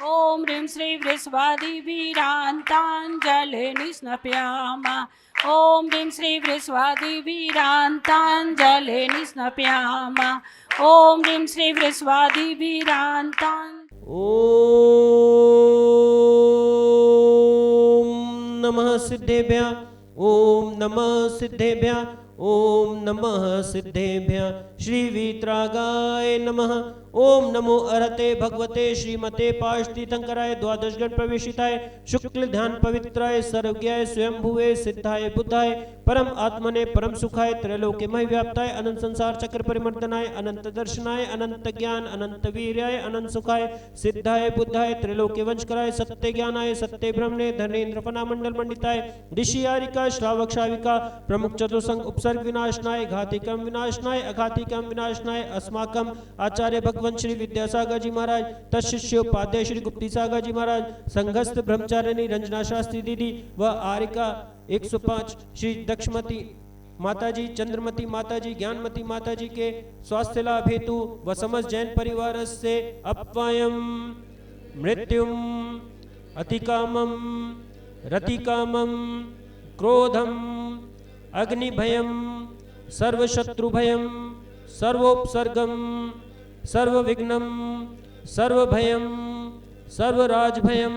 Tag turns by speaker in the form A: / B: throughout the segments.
A: ॐ ह्रीं श्री वृषवादिवीरान्ताञ्जलिर्निस्नपयामा। ॐ ह्रीं श्री वृषवादिवीरान्ताञ्जलिर्निस्नपयामा। ॐ ह्रीं श्री वृषवादिवीरान्तान्।
B: ॐ नमः सिद्धेभ्यः। ॐ नमः सिद्धेभ्यः। ॐ नमः सिद्धेभ्यः। श्री वीतरागाय नमः। ओम नमो अरहते भगवते श्रीमते पाशतीर्थंकराय द्वादश गण प्रवेशिताय शुक्ल ध्यान पवित्राय सर्वज्ञाय स्वयंभुवे सिद्धाय बुद्धाय परम आत्मने परम सुखाय त्रैलोक्यमय व्याप्ताय अनंत संसार चक्र परिमर्दनाय अनंत दर्शनाय अनंत ज्ञान अनंत वीर्याय अनंत सुखाय सिद्धाय बुद्धाय त्रैलोक्य वंशकराय सत्य ज्ञानाय सत्य ब्रह्मणे धर्मेन्द्र फना मंडल मंडिताय ऋषि आरिका श्रावक श्राविका प्रमुख चतुर्संग उपसर्ग विनाशनाय घातिकम विनाशनाय अघातिकम विनाशनाय अस्माकम आचार्य भगवंत श्री विद्यासागर जी महाराज तत्शिष्य उपाध्याय श्री गुप्ती सागर जी महाराज संघस्थ ब्रह्मचारिणी रंजना शास्त्री दीदी व आरिका 105 श्री दक्षमती माताजी चंद्रमती माताजी ज्ञानमती माताजी के स्वास्थ्य लाभ हेतु व समस्त जैन परिवार से अपवायम मृत्युम अतिकामम रतिकामम क्रोधम अग्निभयम सर्वशत्रुभयम सर्वोपसर्गम सर्वविघ्नम सर्वभयम सर्वराजभयम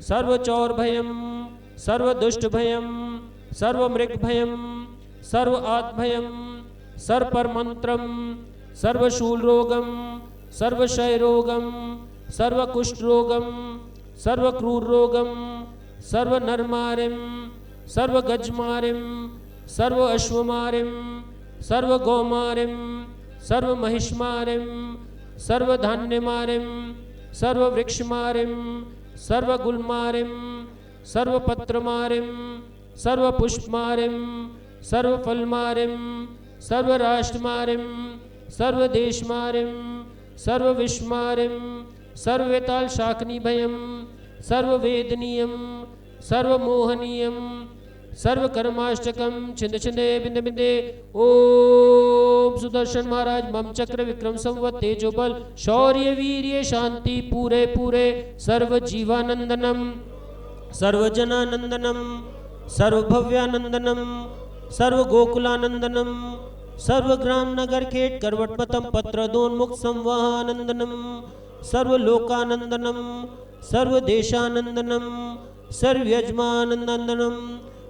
B: सर्वचौरभयम सर्वदुष्टभयम सर्वमृगभयम सर्वात्भयम सर्वपरमंत्रम सर्वशूलरोगम सर्वक्षयरोगम सर्वकुष्ठरोगम सर्वक्रूररोगम सर्वनरमारिम सर्वगजमारिम सर्वअश्वमारिम सर्वगौमारिम सर्वमहिष्मारिम सर्वधान्यमारिम सर्ववृक्षमारिम सर्वगुलमारिम सर्वपत्रमारिम सर्वपुष्पमारिम सर्वफलमारिम सर्वराष्ट्रमारिम सर्वदेशमारिम सर्वविश्वमारिम सर्ववेताल शाकनीभयम सर्ववेदनीयम सर्वमोहनीयम सर्वकर्माष्टकम छिंद छिंदे बिंदे बिंदे। ओम सुदर्शन महाराज मम चक्र विक्रम संवत तेजोबल शौर्य वीर्य शांति पूरे पूरे सर्व जीवानंदनम सर्वजनानंदनम सर्वभव्यानंदनम सर्व गोकुलानंदनम सर्वग्राम नगर खेट करवटपतम पत्रदोन्मुख संवाहानंदनम सर्वलोकानंदनम सर्वदेशानंदनम सर्वयजमानंदनम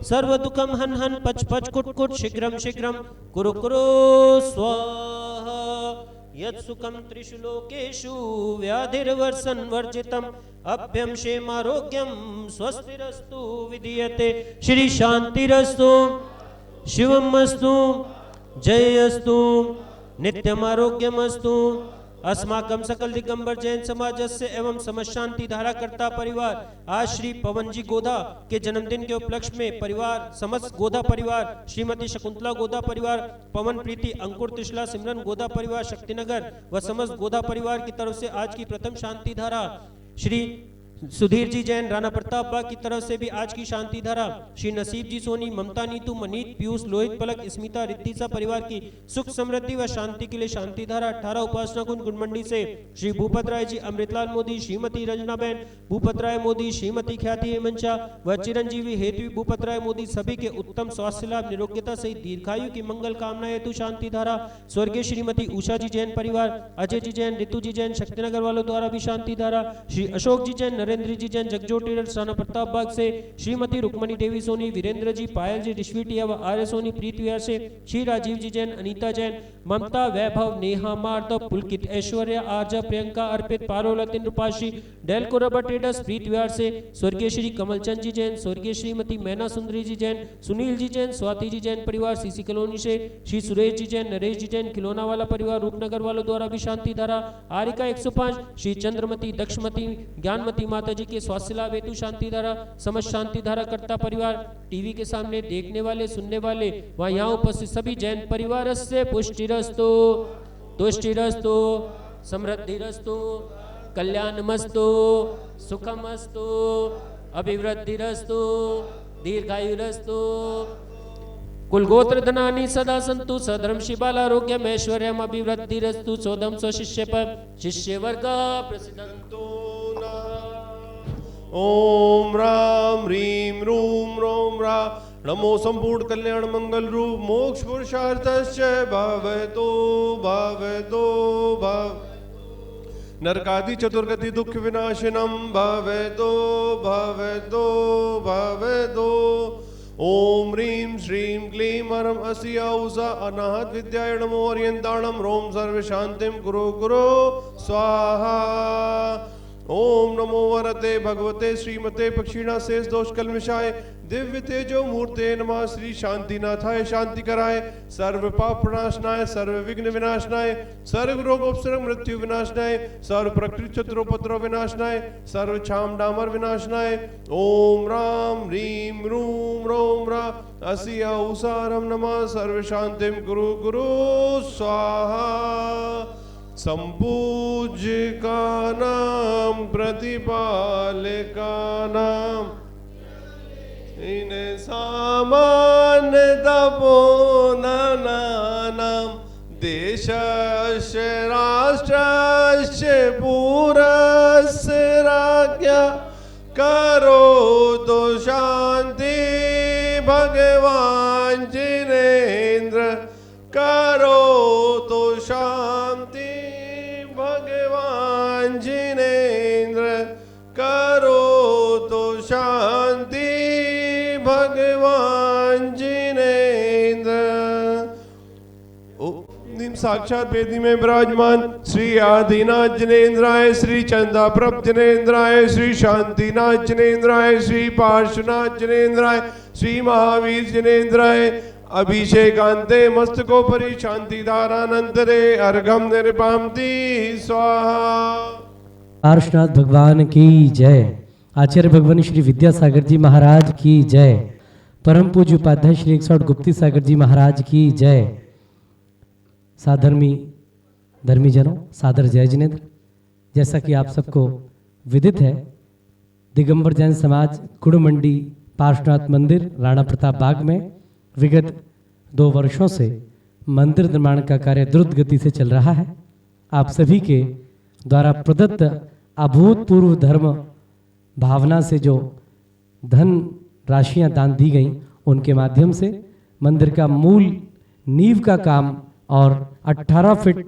B: सर्वदुखम हन हन पच पच कुट कुट शीघ्रम शीघ्रम कुरु कुरु स्वाहा यत् सुखम त्रिषु लोकेषु व्याधिर्वर्षन् वर्जितम अभ्यम क्षेमारोग्यम स्वस्तिरस्तु विधीयते। श्री शांतिरस्तु शिवमस्तु जयस्तु नित्यमारोग्यमस्तु। अस्माकं सकल दिगंबर जैन समाजस्य एवं समस्त शांति धारा कर्ता परिवार आज श्री पवन जी गोधा के जन्मदिन के उपलक्ष्य में परिवार समस्त गोधा परिवार श्रीमती शकुंतला गोधा परिवार पवन प्रीति अंकुर त्रिशला सिमरन गोधा परिवार शक्तिनगर व समस्त गोधा परिवार की तरफ से आज की प्रथम शांति धारा श्री सुधीर जी जैन राणा प्रताप बाग की तरफ से भी आज की शांति धारा श्री नसीब जी सोनी ममता नीतू मनीत पीयूष लोहित पलक स्मिता रिद्धिसा परिवार की सुख समृद्धि व शांति के लिए शांति धारा 18 उपासना कुंज गुणमंडी से श्री भूपत राय जी अमृतलाल मोदी श्रीमती रंजना बहन भूपत राय मोदी श्रीमती ख्याति हेमंशा व चिरंजीवी हेतु भूपत राय मोदी सभी के उत्तम स्वास्थ्य लाभ निरोग्यता सहित दीर्घायु की मंगल कामना हेतु शांति धारा स्वर्गीय श्रीमती उषा जी जैन परिवार अजय जी जैन ऋतु जी जैन शक्तिनगर वालों द्वारा भी शांति धारा श्री अशोक जी जैन नरेंद्र जी जैन जगजोटी राणा प्रताप बाग से श्रीमती रुक्मणी देवी सोनी वीरेंद्र जी पायल जी रिश्वीटिया व आर्य सोनी प्रीत विहार से श्री राजीव जी जैन अनीता जैन ममता वैभव नेहा मार्दव पुलकित ऐश्वर्या आर्जा प्रियंका अर्पित पारोल अतिन रूपाशी डेलको रबर ट्रेडर्स प्रीत विहार से स्वर्गीय श्री कमलचंद जी जैन स्वर्गीय श्रीमती मैना सुंदरी जी जैन सुनील जी जैन स्वाति जी जैन परिवार सीसी कॉलोनी से श्री सुरेश जी जैन नरेश जी जैन खिलौना वाला परिवार रूपनगर वालों द्वारा भी शांति धारा आरिका 105 श्री चंद्रमती दक्षमती ज्ञानमती माता जी के स्वास्थ्य लाभ हेतु शांति धारा समस्त शांति धारा करता परिवार टीवी के सामने देखने वाले सुनने वाले व यहाँ उपस्थित सभी जैन परिवार से पुष्टिरस्तु तुष्टिरस्तु समृद्धिरस्तु कल्याणमस्तु सुखमस्तु अभिवृद्धिरस्तु दीर्घायुरस्तु कुलगोत्र धनानि सदा सन्तु सधर्म शिबालारोग्यम ऐश्वर्यम अभिवृद्धिरस्तु सोदम स्वशिष्य पर शिष्य वर्ग प्रसिद्धन्तु
C: ओम राम ह्रीं रूम रोम रा नमो संपूर्ण कल्याण मंगल रूप मोक्ष पुरुषार्थस्य भवतो भवतो भव नरकादि चतुर्गति दुख विनाशनम भवतो भवतो भवतो ओम ह्रीं श्रीं क्लीं हरम अस्या उषा अनाहत विद्याय नमो अर्यन्ताणम रोम सर्व शांतिम कुरु कुरु स्वाहा ओम नमो वरते भगवते श्रीमते पक्षिणा शेष दोष कलमिशाय दिव्य तेजो मूर्ते नमः श्री शांतिनाथाय शांति कराय सर्व पाप प्रणाशनाय सर्व विघ्न विनाशनाय सर्व रोग उपसर्ग मृत्यु विनाशनाय सर्व प्रकृति शत्रुपद्रव विनाशनाय सर्व छाम डामर विनाशनाय ओम राम ह्रीं रूम रोम रा अस्या उषारम नमः सर्व शांतिम कुरु कुरु स्वाहा संपूज्य का नाम प्रतिपालिका नाम इन सामान्य तपोनानाम देशस्य राष्ट्रस्य पुरस्य राज्ञा करोतु शांति भगवान जिनेन्द्र करोतु शांति भगवान जिनेन्द्र करोतु शांति भगवान जिनेन्द्र। साक्षात वेदी में विराजमान श्री आदिनाथ जिनेन्द्राय श्री चंदाप्रभ जिनेन्द्राय श्री शांतिनाथ जिनेन्द्राय श्री पार्श्वनाथ जिनेन्द्राय श्री महावीर जिनेन्द्राय अभिषेकांते मस्तकोपरि शांति धारानंतरे अर्घम निर्पामति स्वाहा।
D: पार्श्वनाथ भगवान की जय। आचार्य भगवान श्री विद्यासागर जी महाराज की जय। परम पूज्य उपाध्याय श्री 108 गुप्ती सागर जी महाराज की जय। साधर्मी धर्मीजनों, सादर जय जिनेन्द्र। जैसा कि आप सबको विदित है, दिगंबर जैन समाज कुड़मंडी पार्श्वनाथ मंदिर राणा प्रताप बाग में विगत 2 वर्षों से मंदिर निर्माण का कार्य द्रुत गति से चल रहा है। आप सभी के द्वारा प्रदत्त अभूतपूर्व धर्म भावना से जो धन राशियां दान दी गई, उनके माध्यम से मंदिर का मूल नींव का काम और 18 फीट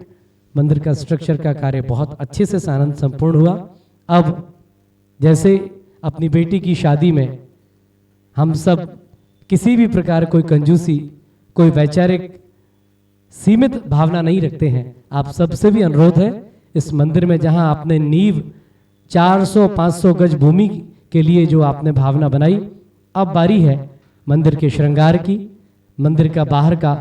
D: मंदिर का स्ट्रक्चर का कार्य बहुत अच्छे से सानंद संपूर्ण हुआ। अब जैसे अपनी बेटी की शादी में हम सब किसी भी प्रकार कोई कंजूसी, कोई वैचारिक सीमित भावना नहीं रखते हैं, आप सबसे भी अनुरोध है इस मंदिर में जहां आपने नींव 400-500 गज भूमि के लिए जो आपने भावना बनाई, अब बारी है मंदिर के श्रृंगार की। मंदिर का बाहर का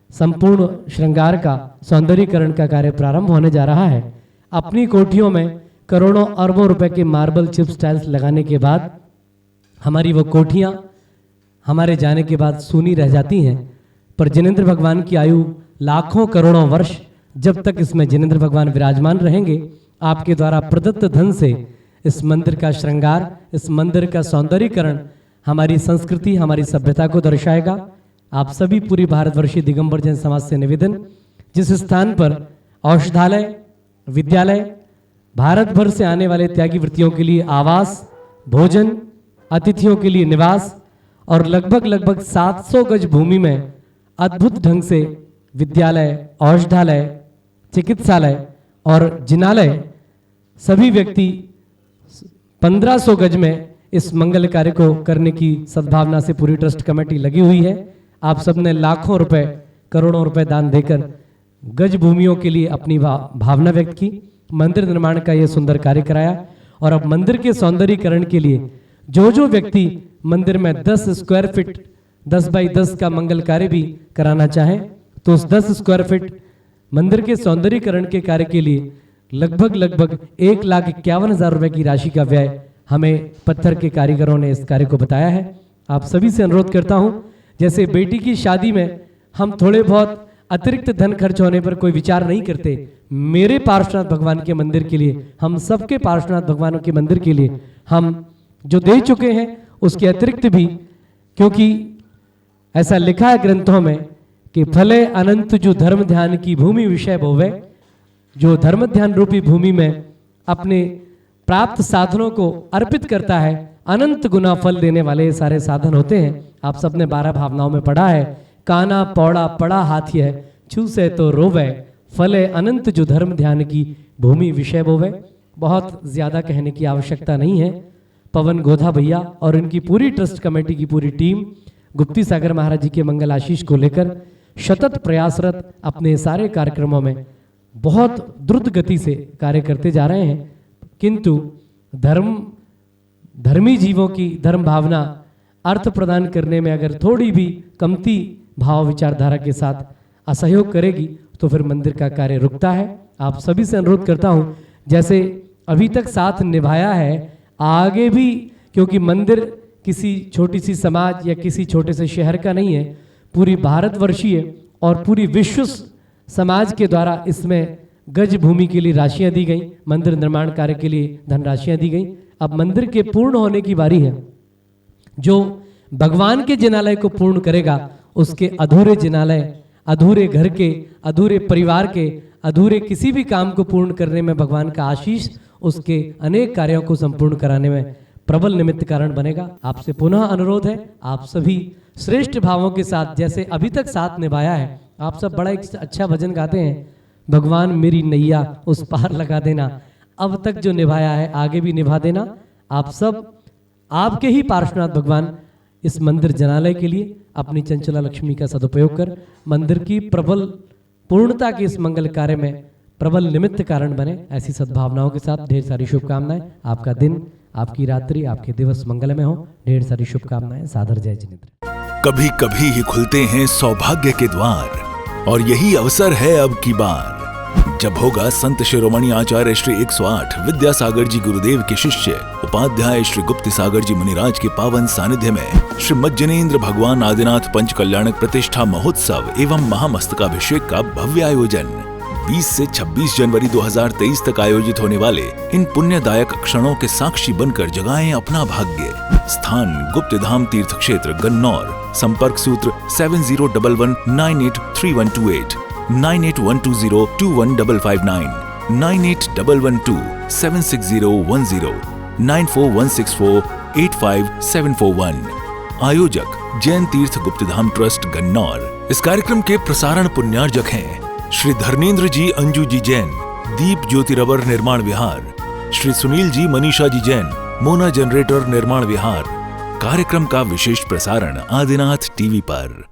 D: संपूर्ण श्रृंगार का सौंदर्यीकरण का कार्य प्रारंभ होने जा रहा है। अपनी कोठियों में करोड़ों अरबों रुपए के मार्बल चिप्स टाइल्स लगाने के बाद हमारी वो कोठियां हमारे जाने के बाद सूनी रह जाती हैं, पर जिनेन्द्र भगवान की आयु लाखों करोड़ों वर्ष जब तक इसमें जिनेन्द्र भगवान विराजमान रहेंगे, आपके द्वारा प्रदत्त धन से इस मंदिर का श्रृंगार, इस मंदिर का सौंदर्यीकरण हमारी संस्कृति, हमारी सभ्यता को दर्शाएगा। आप सभी पूरी भारतवर्षीय दिगंबर जैन समाज से निवेदन, जिस स्थान पर औषधालय, विद्यालय, भारत भर से आने वाले त्यागी वृत्तियों के लिए आवास, भोजन, अतिथियों के लिए निवास और लगभग 700 गज भूमि में अद्भुत ढंग से विद्यालय, औषधालय, चिकित्सालय और जिनालय, सभी व्यक्ति 1500 गज में इस मंगल कार्य को करने की सद्भावना से पूरी ट्रस्ट कमेटी लगी हुई है। आप सबने लाखों रुपए, करोड़ों रुपए दान देकर गज भूमियों के लिए अपनी भावना व्यक्त की, मंदिर निर्माण का यह सुंदर कार्य कराया। और अब मंदिर के सौंदर्यीकरण के लिए जो व्यक्ति मंदिर में 10 स्क्वायर फीट 10 बाई 10 का मंगल कार्य भी कराना चाहे, तो उस 10 स्क्वायर फीट मंदिर के सौंदर्यीकरण के कार्य के लिए लगभग 1,51,000 रुपए की राशि का व्यय हमें पत्थर के कारीगरों ने इस कार्य को बताया है। आप सभी से अनुरोध करता हूं, जैसे बेटी की शादी में हम थोड़े बहुत अतिरिक्त धन खर्च होने पर कोई विचार नहीं करते, मेरे पार्श्वनाथ भगवान के मंदिर के लिए, हम सबके पार्श्वनाथ भगवानों के मंदिर के लिए हम जो दे चुके हैं उसके अतिरिक्त भी, क्योंकि ऐसा लिखा है ग्रंथों में कि फले अनंत जो धर्म ध्यान की भूमि विषय भोवे, जो धर्म ध्यान रूपी भूमि में अपने प्राप्त साधनों को अर्पित करता है, अनंत गुना फल देने वाले ये सारे साधन होते हैं। आप सबने 12 भावनाओं में पढ़ा है, काना पौड़ा पड़ा हाथी है, छूसे तो रोवे, फले अनंत जो धर्म ध्यान की भूमि विषय बोवे। बहुत ज्यादा कहने की आवश्यकता नहीं है। पवन गोधा भैया और इनकी पूरी ट्रस्ट कमेटी की पूरी टीम गुप्ती सागर महाराज जी के मंगल आशीष को लेकर सतत प्रयासरत अपने सारे कार्यक्रमों में बहुत द्रुत गति से कार्य करते जा रहे हैं। किंतु धर्मी जीवों की धर्म भावना अर्थ प्रदान करने में अगर थोड़ी भी कमती भाव विचारधारा के साथ असहयोग करेगी तो फिर मंदिर का कार्य रुकता है। आप सभी से अनुरोध करता हूं, जैसे अभी तक साथ निभाया है, आगे भी, क्योंकि मंदिर किसी छोटी सी समाज या किसी छोटे से शहर का नहीं है, पूरी भारतवर्षीय और पूरी विश्व समाज के द्वारा इसमें गज भूमि के लिए राशियां दी गई, मंदिर निर्माण कार्य के लिए धनराशियां दी गई। अब मंदिर के पूर्ण होने की बारी है। जो भगवान के जिनालय को पूर्ण करेगा, उसके अधूरे जिनालय, अधूरे घर के, अधूरे परिवार के, अधूरे किसी भी काम को पूर्ण करने में भगवान का आशीष उसके अनेक कार्यों को संपूर्ण कराने में प्रबल निमित्त कारण बनेगा। आपसे पुनः अनुरोध है, आप सभी श्रेष्ठ भावों के साथ जैसे अभी तक साथ निभाया है। आप सब बड़ा एक अच्छा भजन गाते हैं, भगवान मेरी नैया उस पार लगा देना। अब तक जो निभाया है आगे भी निभा देना। आप सब, आपके ही पार्श्वनाथ भगवान इस मंदिर जनालय के लिए अपनी चंचला लक्ष्मी का सदुपयोग कर मंदिर की प्रबल पूर्णता के इस मंगल कार्य में प्रबल निमित्त कारण बने। ऐसी सद्भावनाओं के साथ ढेर सारी शुभकामनाएं। आपका दिन, आपकी रात्रि, आपके दिवस मंगलमय हो। ढेर सारी शुभकामनाएं। सादर जय जिनेंद्र।
E: कभी कभी ही खुलते हैं सौभाग्य के द्वार, और यही अवसर है अब की बार, जब होगा संत शिरोमणि आचार्य श्री 108 विद्यासागर जी गुरुदेव के शिष्य उपाध्याय श्री गुप्त सागर जी मुनिराज के पावन सानिध्य में श्रीमद् जिनेंद्र भगवान आदिनाथ पंच कल्याणक प्रतिष्ठा महोत्सव एवं महामस्तकाभिषेक का भव्य आयोजन। 20 से 26 जनवरी 2023 तक आयोजित होने वाले इन पुण्यदायक क्षणों के साक्षी बनकर जगाएं अपना भाग्य। स्थान गुप्तधाम तीर्थ क्षेत्र गन्नौर। संपर्क सूत्र 7011983128, 9812021559, 9811276010, 9416485741। आयोजक जैन तीर्थ गुप्तधाम ट्रस्ट गन्नौर। इस कार्यक्रम के प्रसारण पुण्यार्जक हैं श्री धर्मेंद्र जी अंजू जी जैन, दीप ज्योति रबर निर्माण विहार, श्री सुनील जी मनीषा जी जैन, मोना जनरेटर निर्माण विहार। कार्यक्रम का विशेष प्रसारण आदिनाथ टीवी पर।